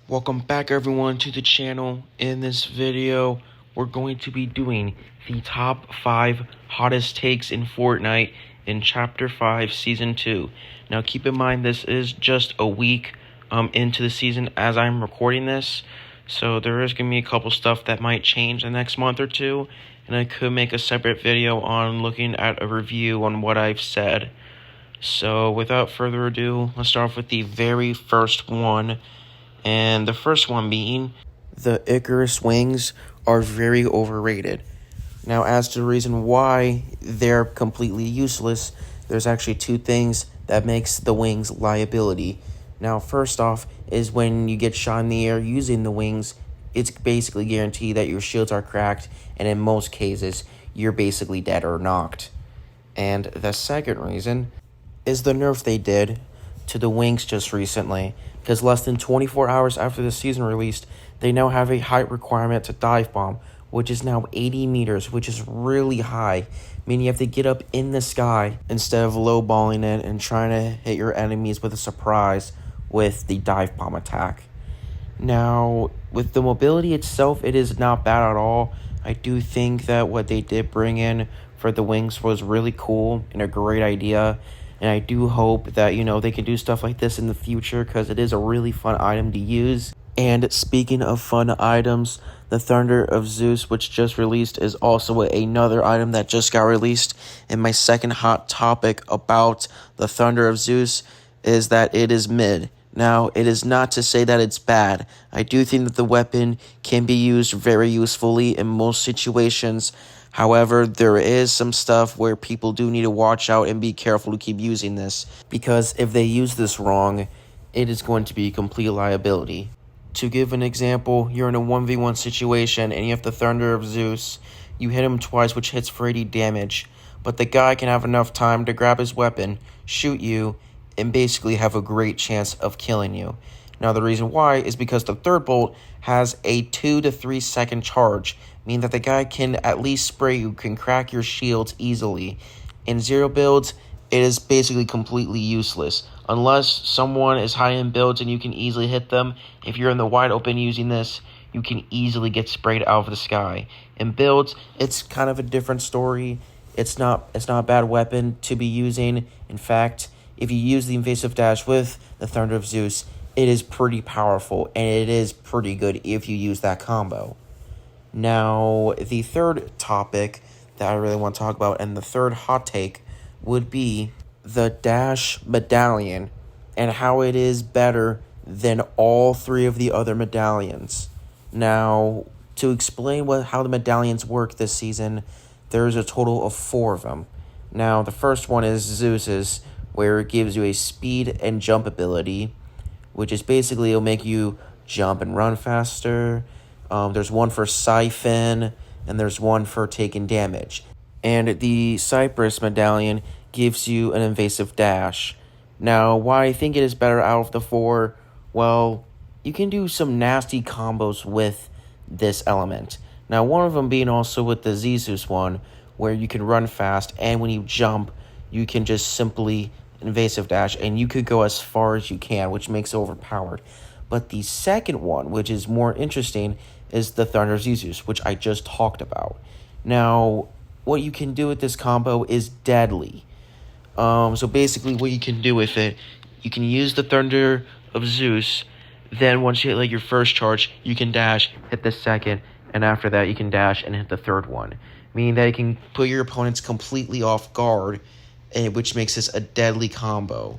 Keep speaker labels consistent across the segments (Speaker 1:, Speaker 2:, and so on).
Speaker 1: Welcome back everyone to the channel. In this video, we're going to be doing the top 5 hottest takes in Fortnite in Chapter 5, Season 2. Now keep in mind this is just a week into the season as I'm recording this, so there is going to be a couple stuff that might change the next month or two, and I could make a separate video on looking at a review on what I've said. So without further ado, let's start off with the very first one. And the first one being, the Icarus wings are very overrated. Now, as to the reason why they're completely useless, there's actually two things that makes the wings liability. Now, first off is when you get shot in the air using the wings, it's basically guaranteed that your shields are cracked, and in most cases, you're basically dead or knocked. And the second reason is the nerf they did to the wings just recently, because less than 24 hours after the season released, they now have a height requirement to dive bomb, which is now 80 meters, which is really high, meaning you have to get up in the sky instead of lowballing it and trying to hit your enemies with a surprise with the dive bomb attack. Now, with the mobility itself, it is not bad at all. I do think that what they did bring in for the wings was really cool and a great idea. And I do hope that, they can do stuff like this in the future, because it is a really fun item to use. And speaking of fun items, the Thunder of Zeus, which just released, is also another item that just got released. And my second hot topic about the Thunder of Zeus is that it is mid. Now, it is not to say that it's bad. I do think that the weapon can be used very usefully in most situations. However, there is some stuff where people do need to watch out and be careful to keep using this, because if they use this wrong, it is going to be a complete liability. To give an example, you're in a 1v1 situation and you have the Thunder of Zeus. You hit him twice, which hits for 80 damage, but the guy can have enough time to grab his weapon, shoot you, and basically have a great chance of killing you. Now, the reason why is because the third bolt has a 2 to 3 second charge, meaning that the guy can at least spray you, can crack your shields easily. In zero builds, it is basically completely useless. Unless someone is high in builds and you can easily hit them, if you're in the wide open using this, you can easily get sprayed out of the sky. In builds, it's kind of a different story. It's not a bad weapon to be using. In fact, if you use the invasive dash with the Thunder of Zeus, it is pretty powerful, and it is pretty good if you use that combo. Now, the third topic that I really want to talk about, and the third hot take, would be the Dash medallion and how it is better than all three of the other medallions. Now, to explain how the medallions work this season, there's a total of 4 of them. Now, the first one is Zeus's, where it gives you a speed and jump ability, which is basically it'll make you jump and run faster. There's one for Siphon, and there's one for taking damage. And the Cypress medallion gives you an invasive dash. Now, why I think it is better out of the 4, well, you can do some nasty combos with this element. Now, one of them being also with the Zeus one, where you can run fast, and when you jump, you can just simply invasive dash, and you could go as far as you can, which makes it overpowered. But the second one, which is more interesting, is the Thunder of Zeus, which I just talked about. Now, what you can do with this combo is deadly. So basically what you can do with it, you can use the Thunder of Zeus, then once you hit your first charge, you can dash, hit the second, and after that you can dash and hit the third one. Meaning that you can put your opponents completely off guard, which makes this a deadly combo.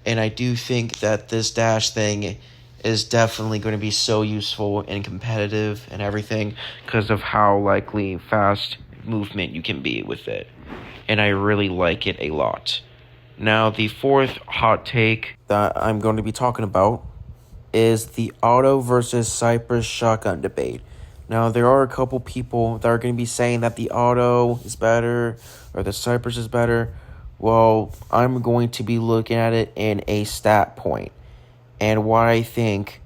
Speaker 1: And I do think that this dash thing is definitely going to be so useful and competitive and everything, because of how likely fast movement you can be with it. And I really like it a lot. Now, the fourth hot take that I'm going to be talking about is the auto versus Cypress shotgun debate. Now, there are a couple people that are going to be saying that the auto is better or the Cypress is better. Well, I'm going to be looking at it in a stat point. And what I think,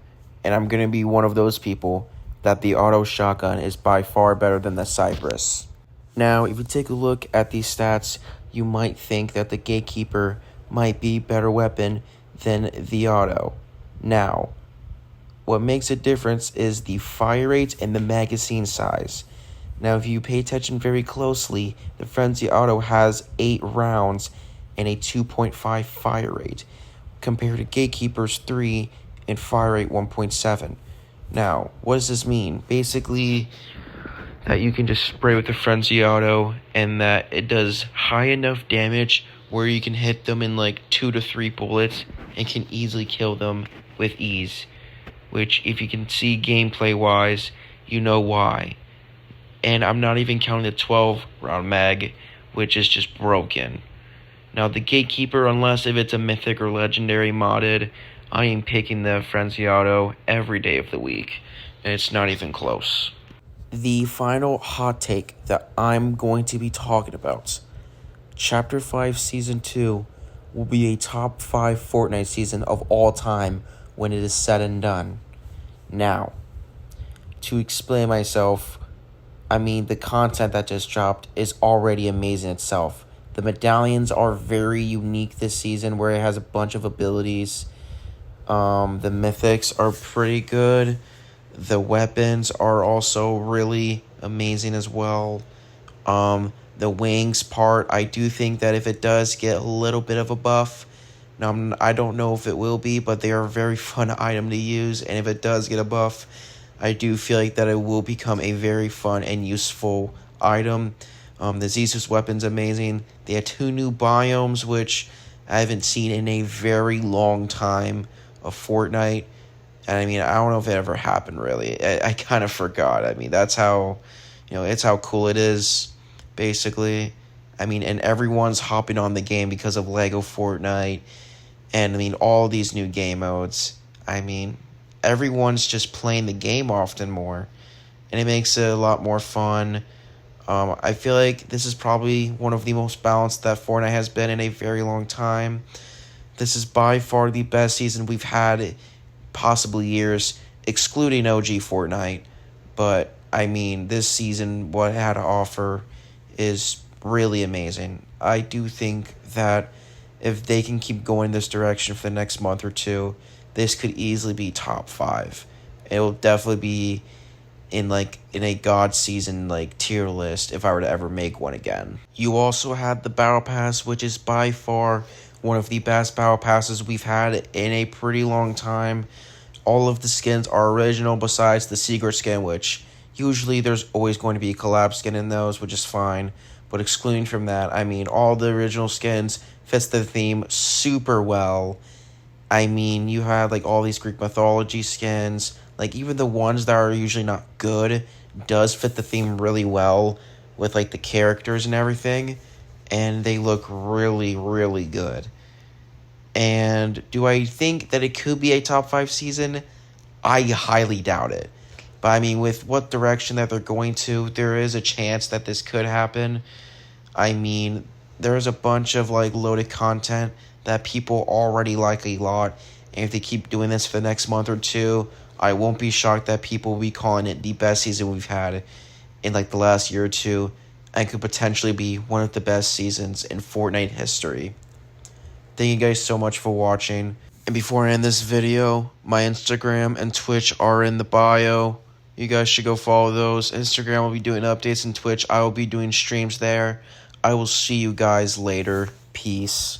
Speaker 1: and I'm going to be one of those people, that the auto shotgun is by far better than the Cypress. Now, if you take a look at these stats, you might think that the Gatekeeper might be a better weapon than the auto. Now, What makes a difference is the fire rate and the magazine size. Now, if you pay attention very closely, the Frenzy Auto has 8 rounds and a 2.5 fire rate, compared to Gatekeeper's 3 and fire rate 1.7. Now, what does this mean? Basically, that you can just spray with the Frenzy Auto and that it does high enough damage where you can hit them in like 2 to 3 bullets and can easily kill them with ease. Which, if you can see gameplay wise, you know why. And I'm not even counting the 12 round mag, which is just broken. Now, the Gatekeeper, unless if it's a mythic or legendary modded, I am picking the Frenzy Auto every day of the week, and it's not even close. The final hot take that I'm going to be talking about. Chapter 5 Season 2 will be a top 5 Fortnite season of all time when it is said and done. Now, to explain myself, I mean, the content that just dropped is already amazing itself. The medallions are very unique this season, where it has a bunch of abilities. The mythics are pretty good. The weapons are also really amazing as well. The wings part, I do think that if it does get a little bit of a buff, now I don't know if it will be, but they are a very fun item to use, and if it does get a buff, I do feel like that it will become a very fun and useful item. The Zeus weapon's amazing. They had 2 new biomes, which I haven't seen in a very long time of Fortnite. And I mean, I don't know if it ever happened, really. I kind of forgot. I mean, that's how, it's how cool it is, basically. I mean, and everyone's hopping on the game because of Lego Fortnite. And I mean, all these new game modes. I mean, everyone's just playing the game often more. And it makes it a lot more fun. I feel like this is probably one of the most balanced that Fortnite has been in a very long time. This is by far the best season we've had, possibly years, excluding OG Fortnite. But, I mean, this season, what it had to offer is really amazing. I do think that if they can keep going this direction for the next month or two, this could easily be top 5. It will definitely be in a God season tier list if I were to ever make one again. You also had the Battle Pass, which is by far one of the best Battle Passes we've had in a pretty long time. All of the skins are original besides the secret skin, which usually there's always going to be a collab skin in those, which is fine. But excluding from that, I mean, all the original skins fits the theme super well. I mean, you had all these Greek mythology skins. Even the ones that are usually not good does fit the theme really well with the characters and everything, and they look really, really good. And do I think that it could be a top 5 season? I highly doubt it. But I mean, with what direction that they're going to, there is a chance that this could happen. I mean, there's a bunch of loaded content that people already like a lot, and if they keep doing this for the next month or two, I won't be shocked that people will be calling it the best season we've had in the last year or two, and could potentially be one of the best seasons in Fortnite history. Thank you guys so much for watching. And before I end this video, my Instagram and Twitch are in the bio. You guys should go follow those. Instagram will be doing updates, and Twitch I will be doing streams there. I will see you guys later. Peace.